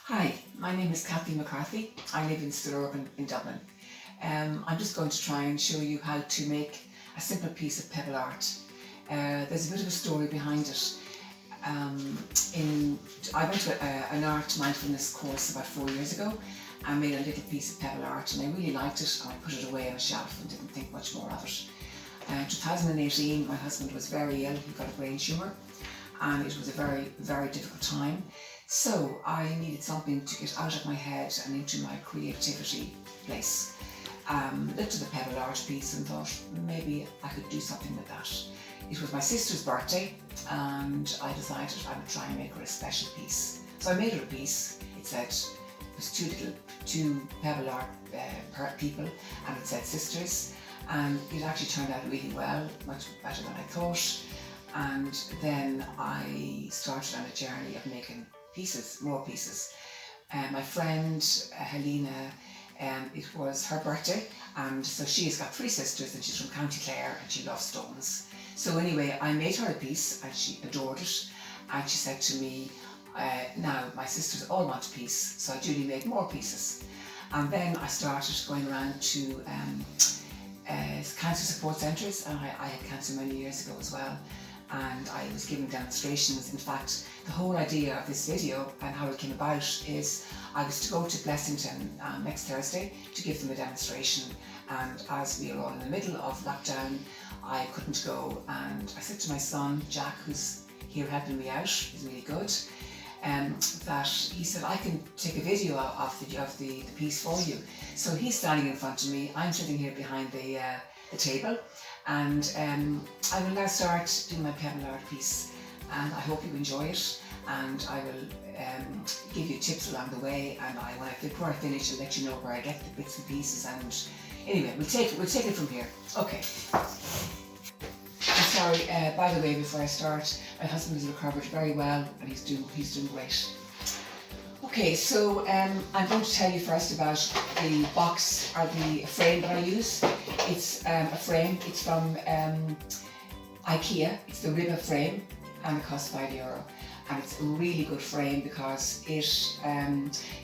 Hi, my name is Cathy. I live in Stillorgan in Dublin. I'm just going to try and show you how to make a simple piece of pebble art. There's a bit of a story behind it. I went to an art mindfulness course about 4 years ago and made a little piece of pebble art, and I really liked it, and I put it away on a shelf and didn't think much more of it. 2018, my husband was very ill. He got a brain tumour, and it was a very, very difficult time. So I needed something to get out of my head and into my creativity place. Looked at the pebble art piece and thought maybe I could do something with that. It was my sister's birthday, and I decided I would try and make her a special piece. So I made her a piece. It was two pebble art people, and it said sisters, and it actually turned out really well, much better than I thought. And then I started on a journey of making more pieces. My friend Helena, it was her birthday, and so she has got 3 sisters, and she's from County Clare, and she loves stones. So anyway, I made her a piece, and she adored it, and she said to me, now my sisters all want a piece, so I duly made more pieces. And then I started going around to cancer support centres, and I had cancer many years ago as well. And I was giving demonstrations. In fact, the whole idea of this video and how it came about is I was to go to Blessington next Thursday to give them a demonstration, and as we are all in the middle of lockdown, I couldn't go, and I said to my son Jack, who's here helping me out, he's really good, that he said I can take a video of the piece for you. So he's standing in front of me, I'm sitting here behind the table, and I will now start doing my pebble art piece, and I hope you enjoy it, and I will give you tips along the way, and before I finish I'll let you know where I get the bits and pieces, and anyway we'll take it from here. Okay. I'm sorry, by the way, before I start, my husband has recovered very well, and he's doing great. Okay, so I'm going to tell you first about the box, or the frame that I use. It's a frame, it's from IKEA, it's the Ribba frame, and it costs €5. And it's a really good frame because it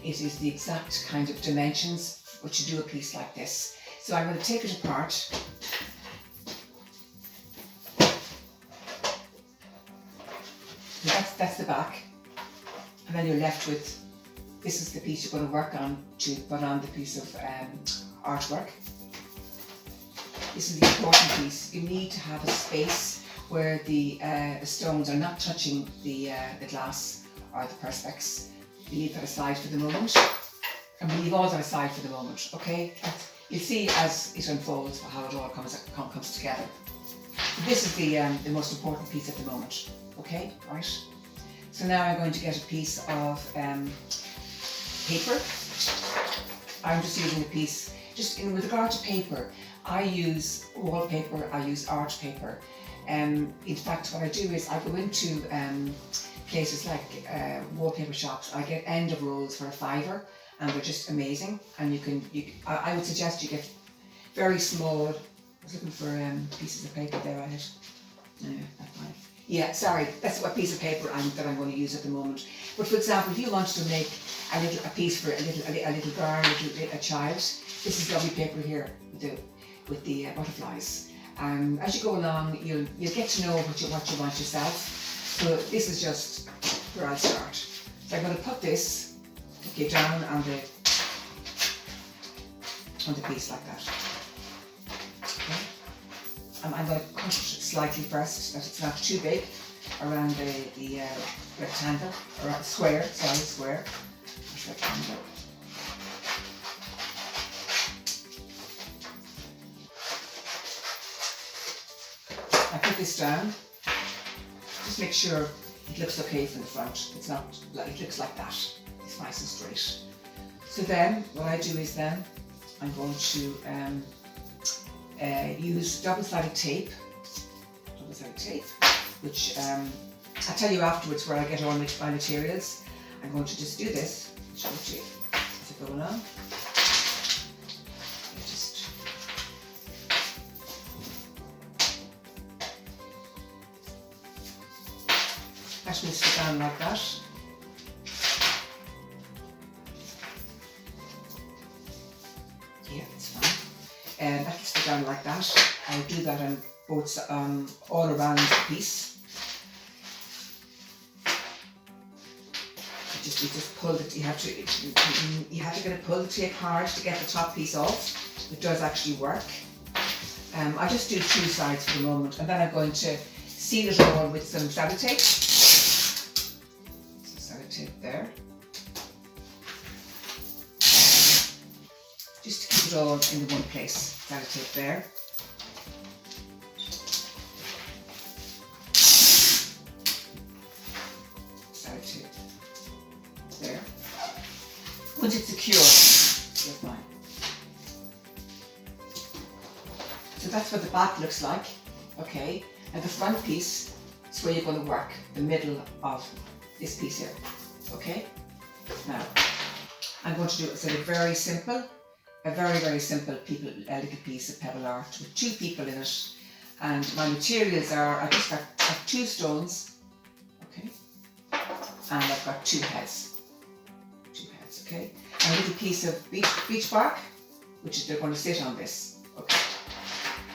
is the exact kind of dimensions to do a piece like this. So I'm going to take it apart. So that's the back, and then you're left with, this is the piece you're going to work on to put on the piece of artwork. This is the important piece. You need to have a space where the stones are not touching the glass or the perspex. You leave that aside for the moment, and we leave all that aside for the moment, okay? You'll see as it unfolds how it all comes together. This is the most important piece at the moment, okay? Right. So now I'm going to get a piece of paper. I'm just using a piece, with regard to paper, I use wallpaper, I use art paper. In fact, what I do is I go into places like wallpaper shops. I get end of rolls for €5, and they're just amazing. And I would suggest you get very small. I was looking for pieces of paper there. I had. Anyway, that's fine. Yeah, sorry, that's what piece of paper that I'm going to use at the moment. But for example, if you wanted to make a piece for a little girl, a child, this is lovely paper here with the butterflies. As you go along, you'll get to know what you want yourself. So this is just where I'll start. So I'm going to put this down on the piece like that. Okay. I'm going to cut it slightly first, that it's not too big, around the rectangle, or square. Rectangle. I put this down, just make sure it looks okay from the front. It's not, it looks like that. It's nice and straight. So then, what I do is I'm going to use double-sided tape, which I'll tell you afterwards where I get all my materials. I'm going to just do this, show it to you as I go along. That will sit down like that. it down like that. I'll do that on both all around the piece. You just pull it. You have to get it pulled the tape hard to get the top piece off. It does actually work. I just do 2 sides for the moment, and then I'm going to seal it all with some sellotape. Some sellotape there. Just to keep it all in the one place. Sellotape there. Sellotape there. Once it's secure, you're fine. So that's what the back looks like. Okay, and the front piece is where you're going to work, the middle of this piece here. Okay, now I'm going to do a very simple, a very simple little piece of pebble art with 2 people in it. And my materials are, I just got 2 stones, okay, and I've got 2 heads, okay, and a little piece of beech bark, which they're going to sit on this, okay.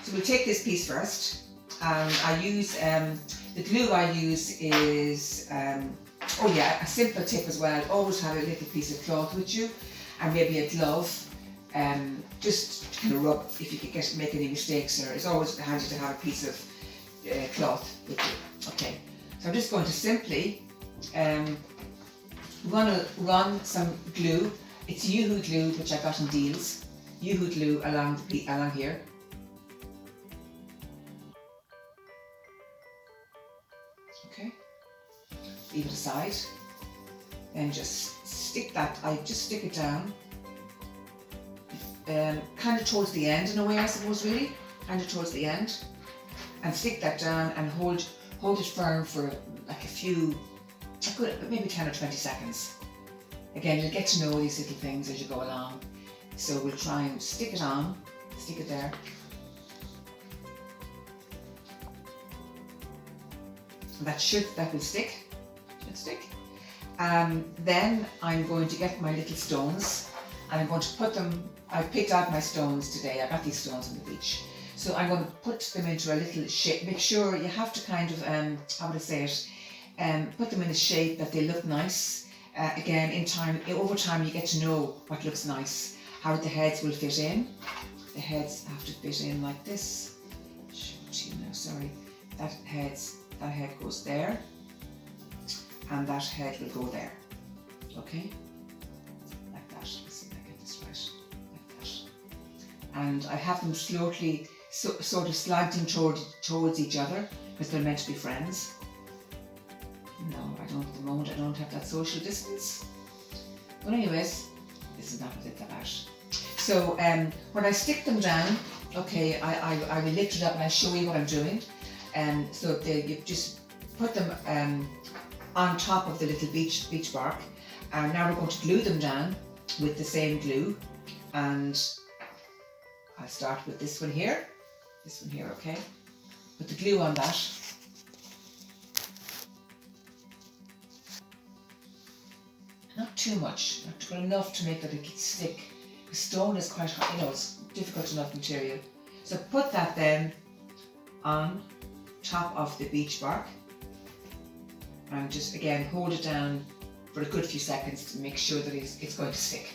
So we'll take this piece first, and I use, the glue I use is, oh yeah, a simple tip as well, always have a little piece of cloth with you, and maybe a glove, just to kind of rub if you could make any mistakes, or it's always handy to have a piece of cloth with you. Okay, so I'm just going to simply run some glue. It's Yoo-hoo glue, which I got in deals. Yoo-hoo glue along here. Okay, leave it aside, and just stick that. I just stick it down. Kind of towards the end in a way, I suppose, really, kind of towards the end, and stick that down and hold it firm for like a few, maybe 10 or 20 seconds. Again, you'll get to know these little things as you go along. So we'll try and stick it there. That will stick, then I'm going to get my little stones, and I'm going to put them, I picked out my stones today. I got these stones on the beach. So I'm going to put them into a little shape. Make sure you have to kind of, how would I say it, put them in a shape that they look nice. Again, over time you get to know what looks nice, how the heads will fit in. The heads have to fit in like this. Show it to you now, sorry. That head goes there, and that head will go there. Okay? And I have them slowly, sort of slanting towards each other, because they're meant to be friends. No, I don't at the moment. I don't have that social distance. But anyways, this is not what it's about. So when I stick them down, okay, I will lift it up and I'll show you what I'm doing. So you just put them on top of the little beech bark. And now we're going to glue them down with the same glue. And I'll start with this one here, okay? Put the glue on that. Not too much, but enough to make that it stick. The stone is quite hard, it's difficult enough material. So put that then on top of the beech bark, and just again hold it down for a good few seconds to make sure that it's going to stick.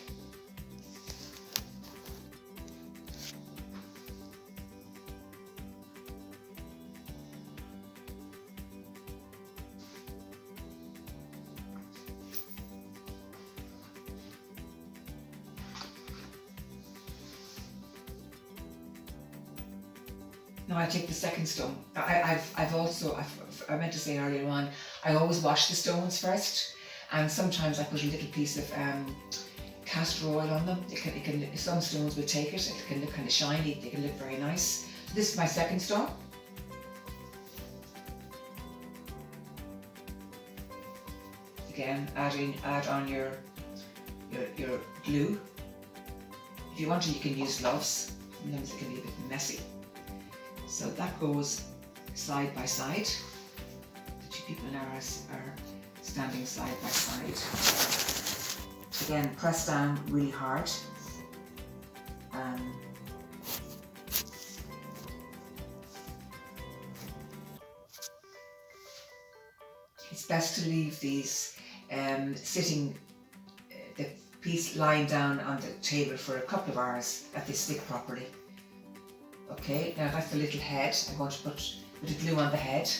Now I take the second stone. I meant to say earlier on, I always wash the stones first, and sometimes I put a little piece of castor oil on them. Some stones will take it. It can look kind of shiny. They can look very nice. So this is my second stone. Again, add on your glue. If you want to, you can use gloves. Sometimes it can be a bit messy. So that goes side by side. The two people now are standing side by side. Again, press down really hard. it's best to leave these sitting, the piece lying down on the table for a couple of hours that they stick properly. Okay, now that's the little head. I'm going to put the glue on the head.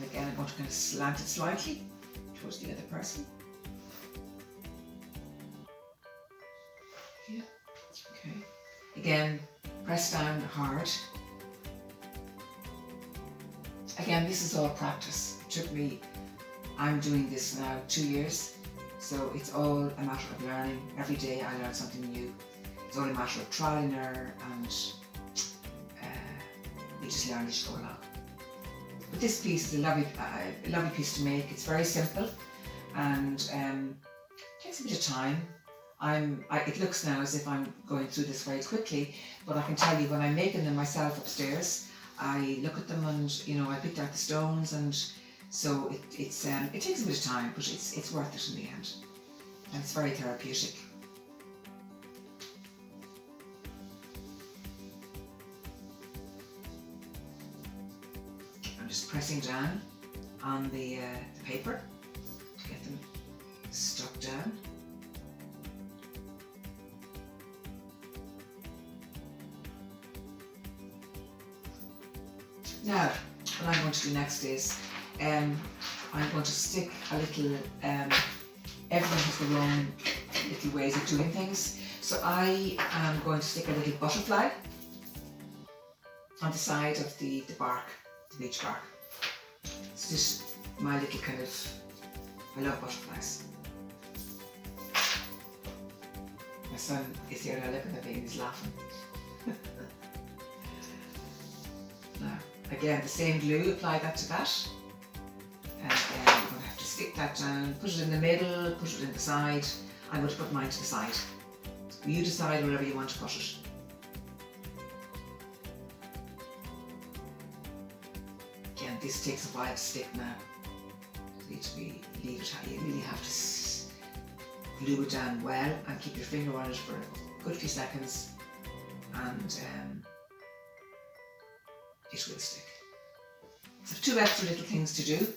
Again, I'm going to kind of slant it slightly towards the other person. Yeah, okay. Again, press down hard. Again, this is all practice. It took me, I'm doing this now 2 years, so it's all a matter of learning. Every day I learn something new. It's all a matter of trial and error, and you just learn as you go along. But this piece is a lovely piece to make. It's very simple, and takes a bit of time. It looks now as if I'm going through this very quickly, but I can tell you when I'm making them myself upstairs, I look at them and I picked out the stones, and so it takes a bit of time, but it's worth it in the end, and it's very therapeutic. I'm just pressing down on the paper to get them stuck down. Now, what I'm going to do next is I'm going to stick a little, everyone has their own little ways of doing things. So I am going to stick a little butterfly on the side of the bark, the beech bark. It's just my little kind of, I love butterflies. My son is here now looking at me and he's laughing. Now, again, the same glue, apply that to that. And then I'm going to have to stick that down, put it in the middle, put it in the side. I'm going to put mine to the side. You decide wherever you want to put it. Again, this takes a while to stick now. You really have to glue it down well and keep your finger on it for a good few seconds, and it will stick. So I have 2 extra little things to do.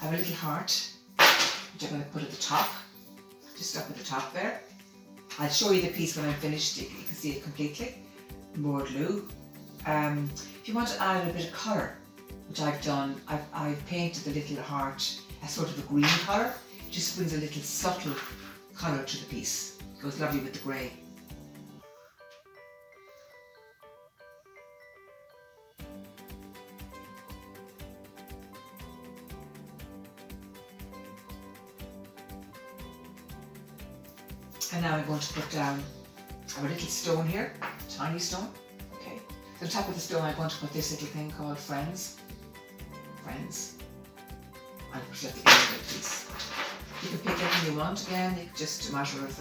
I have a little heart, which I'm going to put at the top, just up at the top there. I'll show you the piece when I'm finished, you can see it completely. More glue. If you want to add a bit of colour, which I've done, I've painted the little heart a sort of a green colour. It just brings a little subtle colour to the piece. It goes lovely with the grey. And now I'm going to put down a little stone here, tiny stone. Okay. So on top of the stone I'm going to put this little thing called Friends. Friends. And put it at the end of the piece. You can pick anything you want again, it's just a matter of,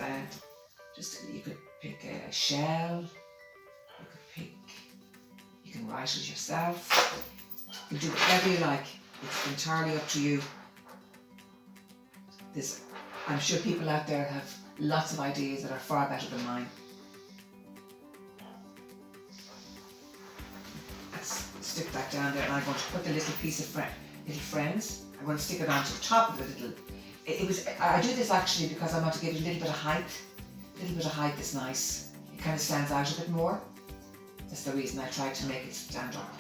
you could pick a shell, you can write it yourself, you can do whatever you like, it's entirely up to you. I'm sure people out there have lots of ideas that are far better than mine. Let's stick that down there, and I'm going to put the little piece of little Friends. I'm going to stick it onto the top of the little. I do this actually because I want to give it a little bit of height. A little bit of height is nice. It kind of stands out a bit more. That's the reason I tried to make it stand up.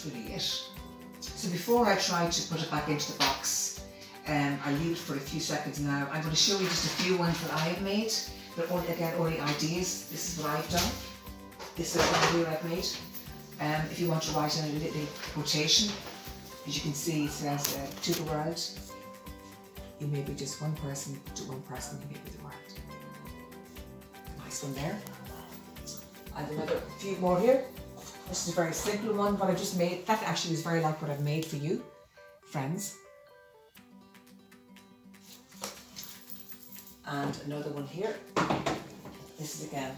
Really it. So before I try to put it back into the box, I'll leave it for a few seconds now. I'm going to show you just a few ones that I have made. They're only ideas. This is what I've done. This is what I've made. If you want to write in a little quotation, as you can see, it says to the world, you may be just one person, to one person you may be the world. Nice one there. I have another few more here. This is a very simple one, what I just made. That actually is very like what I've made for you, friends. And another one here. This is again,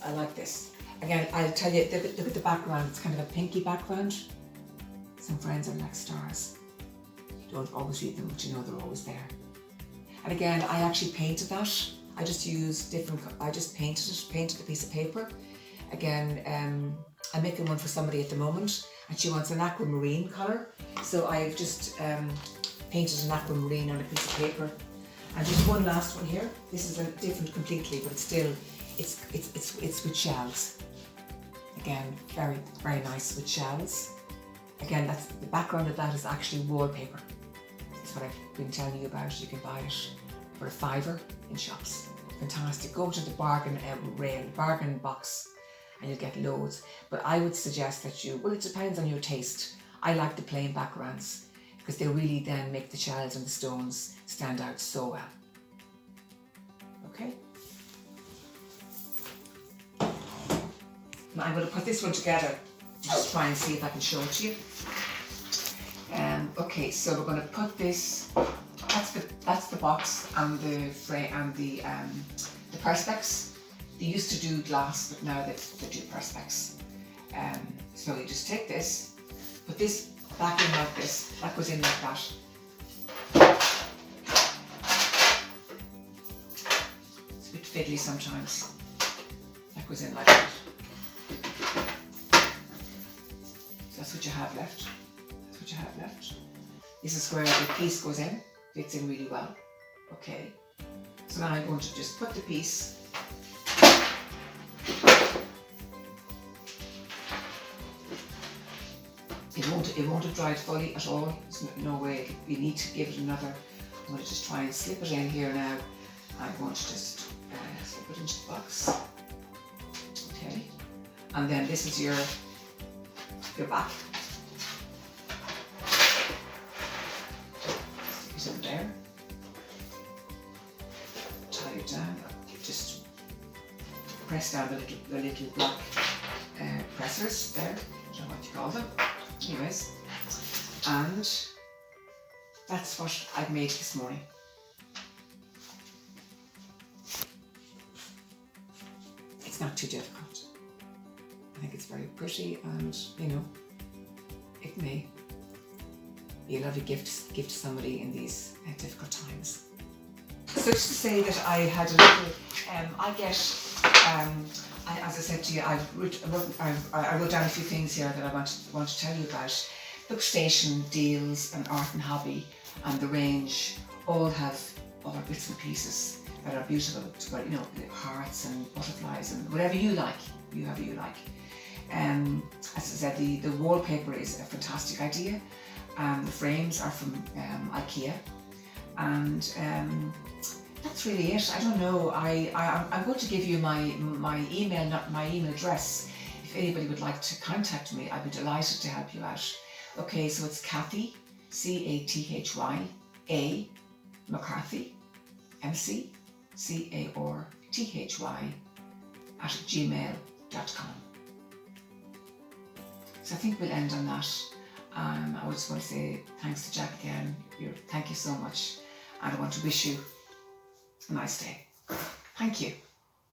I like this. Again, I'll tell you, look at the background. It's kind of a pinky background. Some friends are like stars. You don't always read them, but you know they're always there. And again, I actually painted that. I just used painted a piece of paper. Again, I'm making one for somebody at the moment, and she wants an aquamarine colour. So I've just painted an aquamarine on a piece of paper. And just one last one here. This is different completely, but it's still, it's with shells. Again, very, very nice with shells. Again, that's the background of that is actually wallpaper. That's what I've been telling you about. You can buy it for £5 in shops. Fantastic. Go to the bargain bargain box, and you'll get loads. But I would suggest that it depends on your taste. I like the plain backgrounds because they really then make the shells and the stones stand out so well. Okay. Now I'm going to put this one together to just try and see if I can show it to you. Okay, so we're going to put this. That's the box and the frame and the perspex. They used to do glass, but now they do perspex. So you just take this, put this back in like this. That goes in like that. It's a bit fiddly sometimes. That goes in like that. So that's what you have left. That's what you have left. This is where the piece goes in. Fits in really well. Okay. So now I'm going to just put the piece. It won't have dried fully at all. There's no way. You need to give it another. I'm going to just try and slip it in here now. I'm going to just slip it into the box. Okay. And then this is your back. Stick it in there. Tie it down. Just press down the little black pressers there. I don't know what you call them. Anyways, and that's what I've made this morning. It's not too difficult. I think it's very pretty, and you know, it may be a lovely gift to somebody in these difficult times. So just to say that I had a little, I get, as I said to you, I wrote down a few things here that I want to tell you about. Bookstation, Deals, and Art and Hobby, and The Range all have other bits and pieces that are beautiful. You know, hearts and butterflies and whatever you like. Whatever you like. As I said, the wallpaper is a fantastic idea. The frames are from IKEA, and that's really it. I don't know. I'm going to give you my email address. If anybody would like to contact me, I'd be delighted to help you out. Okay, so it's Cathy, Cathy, McCarthy, McCarthy @gmail.com. So I think we'll end on that. I just want to say thanks to Jack again. Thank you so much, and I want to wish you a nice day. Thank you.